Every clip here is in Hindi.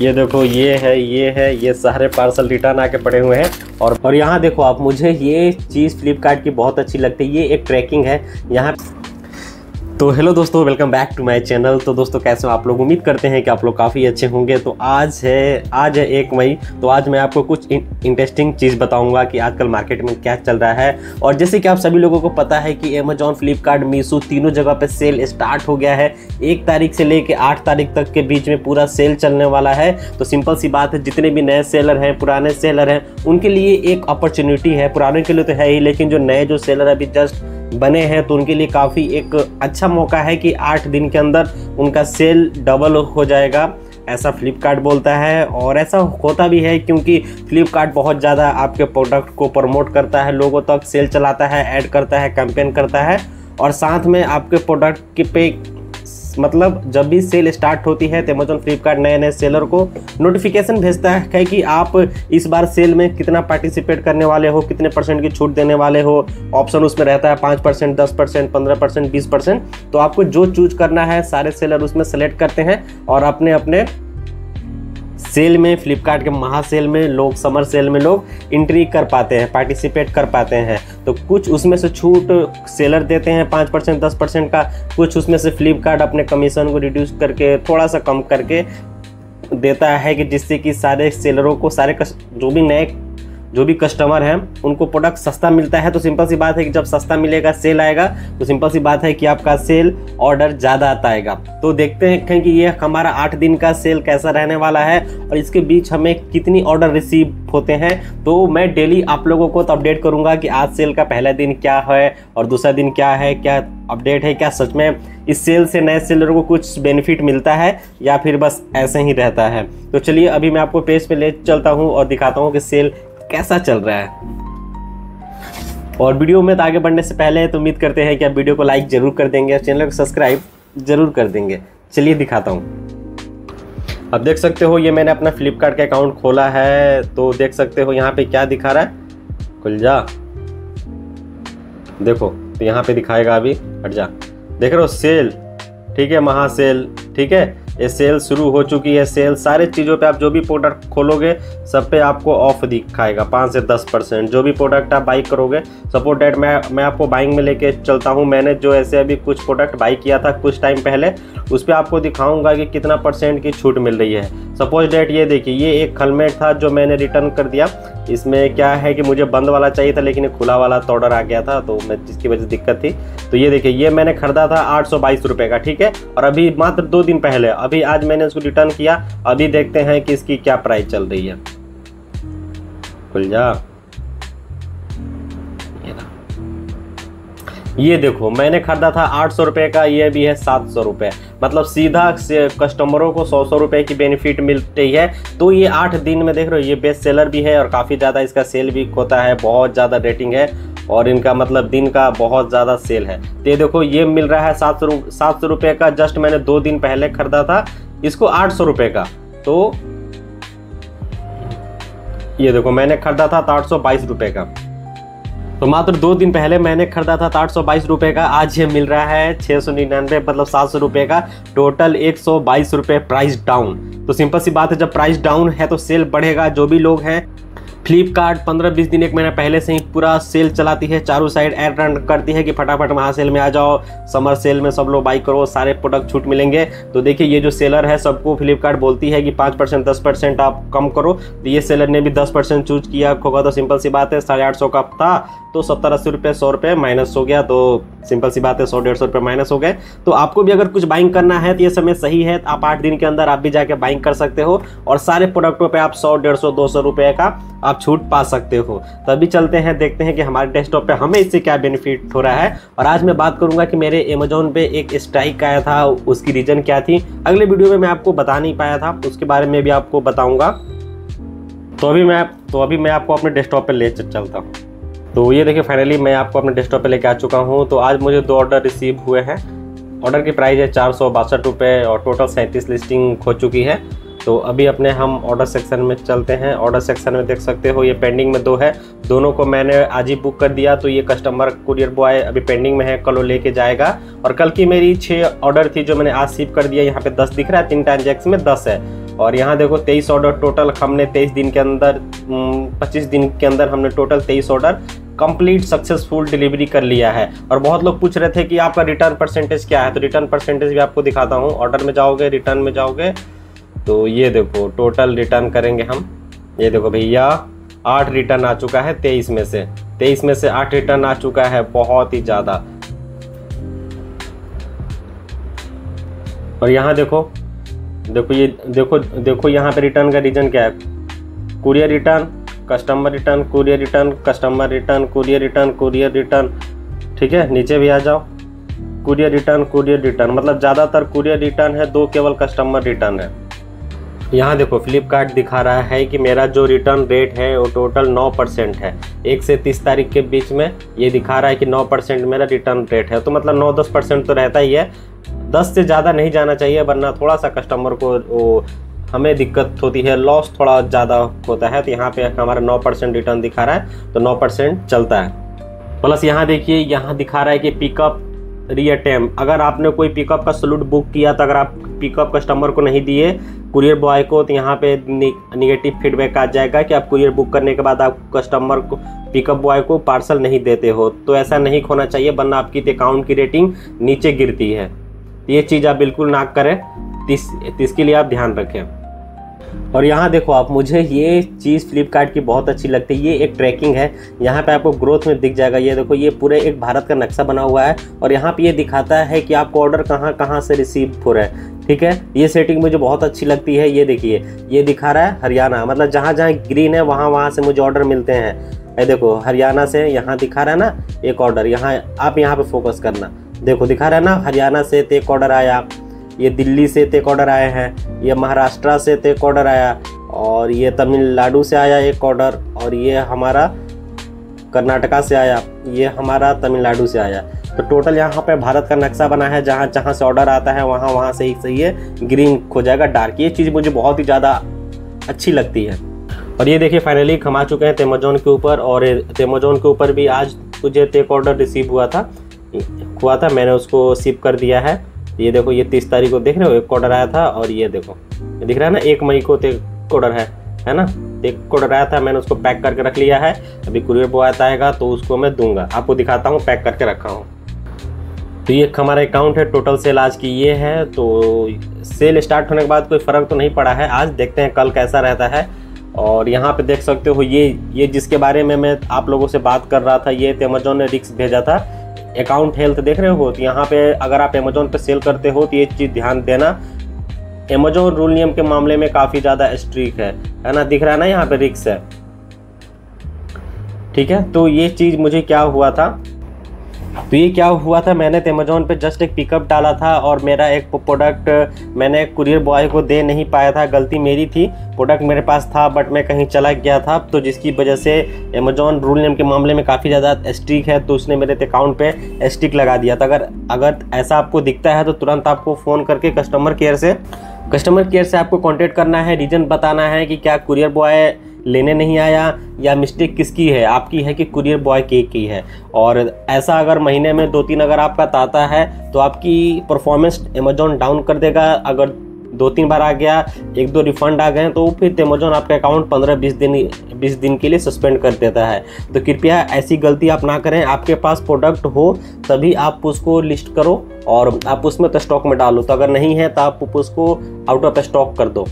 ये देखो ये सारे पार्सल रिटर्न आके पड़े हुए हैं। और यहाँ देखो आप, मुझे ये चीज़ फ्लिपकार्ट की बहुत अच्छी लगती है। ये एक ट्रैकिंग है यहाँ। तो हेलो दोस्तों, welcome back to my channel. तो दोस्तों कैसे हो आप लोग? उम्मीद करते हैं कि आप लोग काफ़ी अच्छे होंगे। तो आज है 1 मई। तो आज मैं आपको कुछ इंटरेस्टिंग चीज़ बताऊंगा कि आजकल मार्केट में क्या चल रहा है। और जैसे कि आप सभी लोगों को पता है कि अमेजॉन, फ्लिपकार्ट, मीशो तीनों जगह पे सेल स्टार्ट हो गया है। 1 तारीख से लेकर 8 तारीख तक के बीच में पूरा सेल चलने वाला है। तो सिंपल सी बात है, जितने भी नए सेलर हैं, पुराने सेलर हैं, उनके लिए एक अपॉर्चुनिटी है। पुराने के लिए तो है ही, लेकिन जो नए जो सेलर अभी जस्ट बने हैं तो उनके लिए काफ़ी एक अच्छा मौका है कि 8 दिन के अंदर उनका सेल डबल हो जाएगा, ऐसा फ्लिपकार्ट बोलता है। और ऐसा होता भी है क्योंकि फ्लिपकार्ट बहुत ज़्यादा आपके प्रोडक्ट को प्रमोट करता है, लोगों तक सेल चलाता है, ऐड करता है, कैंपेन करता है। और साथ में आपके प्रोडक्ट के पे मतलब जब भी सेल स्टार्ट होती है तो अमेजॉन, फ्लिपकार्ट नए सेलर को नोटिफिकेशन भेजता है कि आप इस बार सेल में कितना पार्टिसिपेट करने वाले हो, कितने % की छूट देने वाले हो। ऑप्शन उसमें रहता है 5%, 10%, 15%, 20%। तो आपको जो चूज करना है सारे सेलर उसमें सेलेक्ट करते हैं और अपने अपने सेल में, फ्लिपकार्ट के महासेल में लोग, समर सेल में लोग एंट्री कर पाते हैं, पार्टिसिपेट कर पाते हैं। तो कुछ उसमें से छूट सेलर देते हैं 5%, 10% का। कुछ उसमें से फ्लिपकार्ट अपने कमीशन को रिड्यूस करके थोड़ा सा कम करके देता है कि जिससे कि सारे सेलरों को, सारे जो भी कस्टमर हैं उनको प्रोडक्ट सस्ता मिलता है। तो सिंपल सी बात है कि जब सस्ता मिलेगा, सेल आएगा, तो सिंपल सी बात है कि आपका सेल ऑर्डर ज़्यादा आता आएगा। तो देखते हैं कि ये हमारा 8 दिन का सेल कैसा रहने वाला है और इसके बीच हमें कितनी ऑर्डर रिसीव होते हैं। तो मैं डेली आप लोगों को तो अपडेट करूँगा कि आज सेल का पहला दिन क्या है और दूसरा दिन क्या है, क्या अपडेट है, क्या सच में इस सेल से नए सेलर को कुछ बेनिफिट मिलता है या फिर बस ऐसे ही रहता है। तो चलिए अभी मैं आपको पेज पे ले चलता हूँ और दिखाता हूँ कि सेल कैसा चल रहा है। और वीडियो में तो आगे बढ़ने से पहले तो उम्मीद करते हैं कि आप वीडियो को लाइक जरूर कर देंगे और चैनल को सब्सक्राइब जरूर कर देंगे। चलिए दिखाता हूँ। अब देख सकते हो ये मैंने अपना फ्लिपकार्ट का अकाउंट खोला है। तो देख सकते हो यहाँ पे क्या दिखा रहा है, खुल जा, देखो तो यहाँ पे दिखाएगा, अभी हट जा, देख रहे हो सेल, ठीक है, महासेल, ठीक है। ये सेल शुरू हो चुकी है। सेल सारे चीज़ों पे, आप जो भी प्रोडक्ट खोलोगे सब पे आपको ऑफ दिखाएगा 5 से 10%। जो भी प्रोडक्ट आप बाई करोगे, सपोज डेट मैं आपको बाइंग में लेके चलता हूँ। मैंने जो ऐसे अभी कुछ प्रोडक्ट बाई किया था कुछ टाइम पहले, उस पर आपको दिखाऊंगा कि कितना % की छूट मिल रही है। सपोज डेट ये देखिए, ये एक हेलमेट था जो मैंने रिटर्न कर दिया। इसमें क्या है कि मुझे बंद वाला चाहिए था लेकिन खुला वाला तो ऑर्डर आ गया था, तो मैं जिसकी वजह से दिक्कत थी। तो ये देखिए, ये मैंने खरीदा था 822 रुपये का, ठीक है। और अभी मात्र 2 दिन पहले, अभी आज मैंने इसको रिटर्न किया। अभी देखते हैं कि इसकी क्या प्राइस चल रही है। खुल जा, ये देखो मैंने खरीदा था 800 रुपये का, ये भी है 700 रुपये। मतलब सीधा से कस्टमरों को 100 रुपये की बेनिफिट मिलती है। तो ये 8 दिन में देख रहे हो, ये बेस्ट सेलर भी है और काफ़ी ज़्यादा इसका सेल भी होता है, बहुत ज़्यादा रेटिंग है और इनका मतलब दिन का बहुत ज़्यादा सेल है। तो ये देखो ये मिल रहा है 700 रुपये का। जस्ट मैंने 2 दिन पहले खरीदा था इसको 800 रुपये का। तो ये देखो मैंने खरीदा था 822 रुपये का। तो मात्र 2 दिन पहले मैंने खरीदा था 822 रुपये का। आज ये मिल रहा है 699, मतलब 700 रुपये का। टोटल 122 रुपये प्राइस डाउन। तो सिंपल सी बात है, जब प्राइस डाउन है तो सेल बढ़ेगा। जो भी लोग हैं, फ्लिपकार्ट 15-20 दिन, 1 महीना पहले से ही पूरा सेल चलाती है, चारों साइड ऐड रन करती है कि फटाफट महासेल में आ जाओ, समर सेल में सब लोग बाई करो, सारे प्रोडक्ट छूट मिलेंगे। तो देखिए ये जो सेलर है सबको फ्लिपकार्ट बोलती है कि 5%, 10% आप कम करो। तो ये सेलर ने भी 10% चूज किया होगा। तो सिंपल सी बात है, 850 का था तो 70-80 रुपये, 100 रुपये माइनस हो गया। तो सिंपल सी बात है 100-150 रुपये माइनस हो गए। तो आपको भी अगर कुछ बाइंग करना है तो ये समय सही है। आप 8 दिन के अंदर आप भी जाके बाइंग कर सकते हो और सारे प्रोडक्टों पे आप 100, 150, 200 रुपये का आप छूट पा सकते हो। तो अभी चलते हैं, देखते हैं कि हमारे डेस्कटॉप पे हमें इससे क्या बेनिफिट हो रहा है। और आज मैं बात करूंगा कि मेरे अमेजोन पे एक स्ट्राइक आया था, उसकी रीजन क्या थी। अगले वीडियो में मैं आपको बता नहीं पाया था, उसके बारे में भी आपको बताऊंगा। तो अभी मैं आपको अपने डेस्कटॉप पे ले चलता हूँ। तो ये देखिए फाइनली मैं आपको अपने डेस्कटॉप पे लेके आ चुका हूँ। तो आज मुझे 2 ऑर्डर रिसीव हुए हैं। ऑर्डर की प्राइस है 462 रुपये और टोटल 37 लिस्टिंग हो चुकी है। तो अभी अपने हम ऑर्डर सेक्शन में चलते हैं। ऑर्डर सेक्शन में देख सकते हो ये पेंडिंग में 2 है, दोनों को मैंने आज ही बुक कर दिया। तो ये कस्टमर कुरियर बॉय अभी पेंडिंग में है, कल वो लेके जाएगा। और कल की मेरी 6 ऑर्डर थी जो मैंने आज शिप कर दिया। यहाँ पे 10 दिख रहा है, 3 ट्रांजैक्शन में 10 है। और यहाँ देखो 23 ऑर्डर टोटल हमने 23 दिन के अंदर 25 दिन के अंदर हमने total 23 order complete successful delivery कर लिया है। और बहुत लोग पूछ रहे थे कि आपका रिटर्न परसेंटेज क्या है, तो रिटर्न परसेंटेज भी आपको दिखाता हूँ। ऑर्डर में जाओगे, रिटर्न में जाओगे तो ये देखो टोटल रिटर्न करेंगे हम। ये देखो भैया 8 रिटर्न आ चुका है 23 में से 8 रिटर्न आ चुका है, बहुत ही ज़्यादा। और यहाँ देखो ये देखो यहाँ पे रिटर्न का रीजन क्या है, courier return, customer return, courier return, customer return, courier return, courier return. ठीक है, नीचे भी आ जाओ, कुरियर रिटर्न, मतलब ज़्यादातर कुरियर रिटर्न है, 2 केवल कस्टमर रिटर्न है। यहाँ देखो फ्लिपकार्ट दिखा रहा है कि मेरा जो रिटर्न रेट है वो टोटल 9% है। 1 से 30 तारीख के बीच में ये दिखा रहा है कि 9% मेरा रिटर्न रेट है, तो मतलब 9-10% तो रहता ही है। 10 से ज़्यादा नहीं जाना चाहिए, वरना थोड़ा सा कस्टमर को हमें दिक्कत होती है, लॉस थोड़ा ज़्यादा होता है। तो यहाँ पे हमारा 9% रिटर्न दिखा रहा है, तो 9% चलता है। प्लस यहाँ देखिए, यहाँ दिखा रहा है कि पिकअप रीअटेम्प्ट, अगर आपने कोई पिकअप का स्लॉट बुक किया तो अगर आप पिकअप कस्टमर को नहीं दिए, कुरियर बॉय को, तो यहाँ पे निगेटिव फीडबैक आ जाएगा कि आप कुरियर बुक करने के बाद आप कस्टमर को, पिकअप बॉय को पार्सल नहीं देते हो। तो ऐसा नहीं होना चाहिए, वरना आपकी अकाउंट की रेटिंग नीचे गिरती है। ये चीज़ आप बिल्कुल ना करें, इसके लिए आप ध्यान रखें। और यहाँ देखो आप, मुझे ये चीज़ फ्लिपकार्ट की बहुत अच्छी लगती है। ये एक ट्रैकिंग है, यहाँ पे आपको ग्रोथ में दिख जाएगा। ये देखो, ये पूरे एक भारत का नक्शा बना हुआ है और यहाँ पे ये दिखाता है कि आपको ऑर्डर कहाँ कहाँ से रिसीव हो रहा है। ठीक है, ये सेटिंग मुझे बहुत अच्छी लगती है। ये देखिए, ये दिखा रहा है हरियाणा, मतलब जहाँ जहाँ ग्रीन है वहाँ से मुझे ऑर्डर मिलते हैं। ये देखो हरियाणा से यहाँ दिखा रहा है ना एक ऑर्डर, यहाँ आप यहाँ पे फोकस करना, देखो दिखा रहा है ना, हरियाणा से एक ऑर्डर आया, ये दिल्ली से एक ऑर्डर आए हैं, ये महाराष्ट्र से एक ऑर्डर आया, और ये तमिलनाडु से आया एक ऑर्डर, और ये हमारा कर्नाटका से आया, ये हमारा तमिलनाडु से आया। तो टोटल यहाँ पे भारत का नक्शा बना है, जहाँ जहाँ से ऑर्डर आता है वहाँ से ही सही है, ग्रीन हो जाएगा डार्क। ये चीज़ मुझे बहुत ही ज़्यादा अच्छी लगती है। और ये देखिए फाइनली हम आ चुके हैं अमेज़न के ऊपर, और अमेज़न के ऊपर भी आज मुझे एक ऑर्डर रिसीव हुआ था, मैंने उसको शिप कर दिया है। ये देखो, ये 30 तारीख को देख रहे हो एक ऑर्डर आया था, और ये देखो ये दिख रहा है ना 1 मई को एक ऑर्डर है ना, एक ऑर्डर आया था, मैंने उसको पैक करके रख लिया है। अभी कुरियर बॉय आएगा तो उसको मैं दूंगा, आपको दिखाता हूँ, पैक करके रखा हूँ। तो ये हमारा अकाउंट है, टोटल सेल आज की ये है। तो सेल स्टार्ट होने के बाद कोई फ़र्क तो नहीं पड़ा है, आज देखते हैं कल कैसा रहता है। और यहाँ पे देख सकते हो, ये जिसके बारे में मैं आप लोगों से बात कर रहा था, ये अमेज़न ने रिक्स भेजा था, अकाउंट हेल्थ देख रहे हो। तो यहाँ पे अगर आप अमेज़न पे सेल करते हो तो ये चीज़ ध्यान देना, अमेज़न रूल नियम के मामले में काफ़ी ज़्यादा स्ट्रिक्ट है ना, दिख रहा है ना यहाँ पे रिक्स है। ठीक है, तो ये चीज़ मुझे क्या हुआ था, मैंने अमेज़न पे जस्ट एक पिकअप डाला था, और मेरा एक प्रोडक्ट मैंने कुरियर बॉय को दे नहीं पाया था, गलती मेरी थी। प्रोडक्ट मेरे पास था बट मैं कहीं चला गया था, तो जिसकी वजह से अमेज़न रूल नेम के मामले में काफ़ी ज़्यादा स्ट्रिक्ट है, तो उसने मेरे अकाउंट पे स्टिक लगा दिया था। अगर ऐसा आपको दिखता है तो तुरंत आपको फ़ोन करके कस्टमर केयर से आपको कॉन्टेक्ट करना है, रीज़न बताना है कि क्या कुरियर बॉय लेने नहीं आया, या मिस्टेक किसकी है, आपकी है कि कुरियर बॉय की है। और ऐसा अगर महीने में 2-3 अगर आपका आता है तो आपकी परफॉर्मेंस अमेज़न डाउन कर देगा। अगर 2-3 बार आ गया, 1-2 रिफंड आ गए, तो फिर अमेज़न आपका अकाउंट 15-20 दिन के लिए सस्पेंड कर देता है। तो कृपया ऐसी गलती आप ना करें। आपके पास प्रोडक्ट हो तभी आप उसको लिस्ट करो और आप उसमें तो स्टॉक में डालो, तो अगर नहीं है तो आप उसको आउट ऑफ स्टॉक कर दो,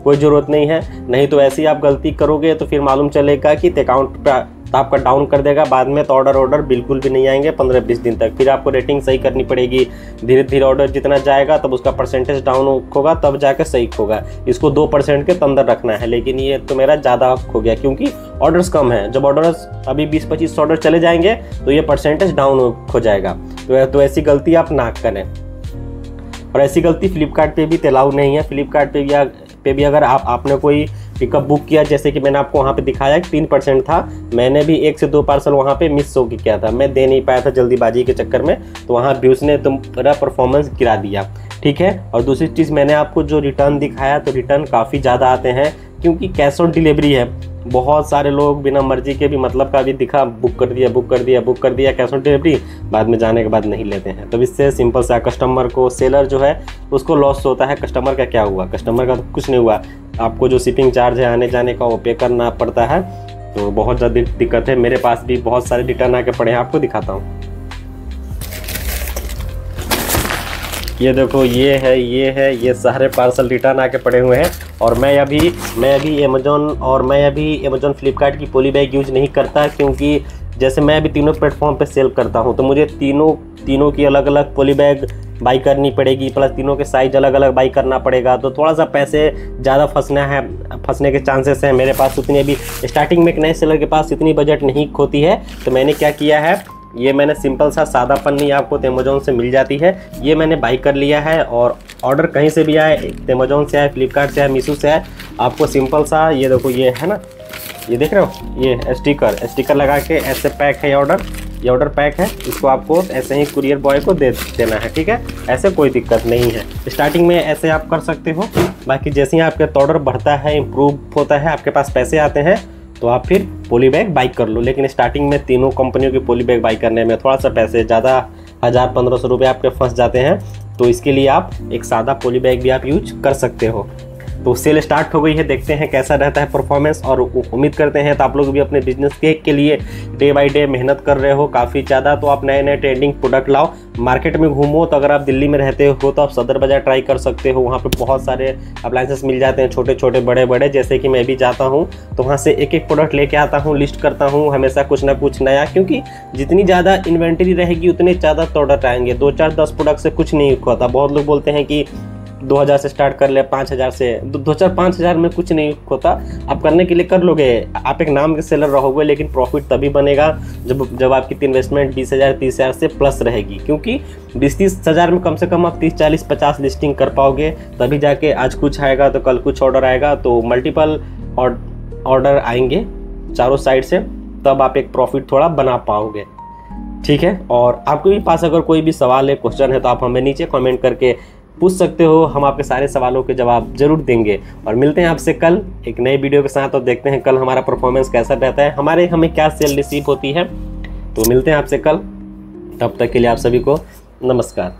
कोई ज़रूरत नहीं है। नहीं तो ऐसे ही आप गलती करोगे तो फिर मालूम चलेगा कि अकाउंट आपका डाउन कर देगा, बाद में तो ऑर्डर बिल्कुल भी नहीं आएंगे 15-20 दिन तक। फिर आपको रेटिंग सही करनी पड़ेगी, धीरे धीरे ऑर्डर जितना जाएगा तब उसका परसेंटेज डाउन होगा, तब जाकर सही होगा। इसको 2% के अंदर रखना है, लेकिन ये तो मेरा ज़्यादा हो गया क्योंकि ऑर्डर्स कम है। जब ऑर्डर्स अभी 20-25 ऑर्डर चले जाएंगे तो ये परसेंटेज डाउन हो जाएगा। तो ऐसी गलती आप ना करें, और ऐसी गलती फ्लिपकार्ट पे भी अलाउ नहीं है। फ्लिपकार्ट पे भी अगर आपने कोई पिकअप बुक किया, जैसे कि मैंने आपको वहाँ पे दिखाया 3% था, मैंने भी 1 से 2 पार्सल वहाँ पे मिस हो किया था, मैं दे नहीं पाया था जल्दीबाजी के चक्कर में, तो वहाँ भी उसने मेरा परफॉर्मेंस गिरा दिया। ठीक है, और दूसरी चीज़ मैंने आपको जो रिटर्न दिखाया, तो रिटर्न काफ़ी ज़्यादा आते हैं क्योंकि कैश ऑन डिलीवरी है। बहुत सारे लोग बिना मर्जी के भी मतलब का भी दिखा बुक कर दिया कैश ऑन डिलीवरी, बाद में जाने के बाद नहीं लेते हैं। तो इससे सिंपल सा कस्टमर को, सेलर जो है उसको लॉस होता है। कस्टमर का क्या हुआ? कस्टमर का तो कुछ नहीं हुआ, आपको जो शिपिंग चार्ज है आने जाने का वो पे करना पड़ता है। तो बहुत ज़्यादा दिक्कत है। मेरे पास भी बहुत सारे रिटर्न आके पड़े हैं, आपको दिखाता हूँ। ये देखो, ये सारे पार्सल रिटर्न आके पड़े हुए हैं। और मैं अभी अमेज़ॉन फ्लिपकार्ट की पॉली बैग यूज नहीं करता, क्योंकि जैसे मैं अभी तीनों प्लेटफॉर्म पे सेल करता हूँ, तो मुझे तीनों की अलग अलग पॉली बैग बाई करनी पड़ेगी, प्लस तीनों के साइज अलग अलग बाई करना पड़ेगा। तो थोड़ा सा पैसे ज़्यादा फंसने के चांसेस हैं। मेरे पास उतनी अभी स्टार्टिंग में एक नए सेलर के पास इतनी बजट नहीं होती है। तो मैंने क्या किया है, ये मैंने सिंपल सा सादा पन्नी आपको अमेज़ॉन से मिल जाती है, ये मैंने बाई कर लिया है। और ऑर्डर कहीं से भी आए, अमेज़ॉन से आए, फ्लिपकार्ट से आए, मीशो से आए, आपको सिंपल सा ये देखो, ये है ना, ये देख रहे हो, ये स्टिकर लगा के ऐसे पैक है। ये ऑर्डर पैक है, इसको आपको ऐसे ही कुरियर बॉय को दे देना है, ठीक है। ऐसे कोई दिक्कत नहीं है, स्टार्टिंग में ऐसे आप कर सकते हो। बाकी जैसे ही आपका ऑर्डर बढ़ता है, इम्प्रूव होता है, आपके पास पैसे आते हैं, तो आप फिर पॉली बैग बाई कर लो। लेकिन स्टार्टिंग में तीनों कंपनियों की पॉली बैग बाई करने में थोड़ा सा पैसे ज़्यादा 1000-1500 रुपये आपके फंस जाते हैं। तो इसके लिए आप एक सादा पॉली बैग भी आप यूज कर सकते हो। तो सेल स्टार्ट हो गई है, देखते हैं कैसा रहता है परफॉर्मेंस। और उम्मीद करते हैं तो आप लोग भी अपने बिजनेस के लिए डे बाय डे मेहनत कर रहे हो काफ़ी ज़्यादा। तो आप नए ट्रेंडिंग प्रोडक्ट लाओ, मार्केट में घूमो। तो अगर आप दिल्ली में रहते हो तो आप सदर बाज़ार ट्राई कर सकते हो, वहाँ पे बहुत सारे अप्लायंसेस मिल जाते हैं, छोटे छोटे बड़े बड़े। जैसे कि मैं भी जाता हूँ तो वहाँ से एक प्रोडक्ट लेके आता हूँ, लिस्ट करता हूँ हमेशा कुछ ना कुछ नया, क्योंकि जितनी ज़्यादा इन्वेंट्री रहेगी उतने ज़्यादा प्रोडक्ट आएंगे। 2-4-10 प्रोडक्ट से कुछ नहीं होता। बहुत लोग बोलते हैं कि 2000 से स्टार्ट कर ले, 5000 से, 2000-5000 में कुछ नहीं होता। आप करने के लिए कर लोगे, आप एक नाम के सेलर रहोगे, लेकिन प्रॉफिट तभी बनेगा जब आपकी इन्वेस्टमेंट 20,000-30,000 से प्लस रहेगी। क्योंकि 20-30 हज़ार में कम से कम आप 30-40-50 लिस्टिंग कर पाओगे, तभी जाके आज कुछ आएगा तो कल कुछ ऑर्डर आएगा, तो मल्टीपल ऑर्डर आएंगे चारों साइड से, तब आप एक प्रॉफिट थोड़ा बना पाओगे, ठीक है। और आपके भी पास अगर कोई भी सवाल है, क्वेश्चन है, तो आप हमें नीचे कमेंट करके पूछ सकते हो, हम आपके सारे सवालों के जवाब जरूर देंगे। और मिलते हैं आपसे कल एक नए वीडियो के साथ, और देखते हैं कल हमारा परफॉर्मेंस कैसा रहता है, हमें क्या सेल रिसीव होती है। तो मिलते हैं आपसे कल, तब तक के लिए आप सभी को नमस्कार।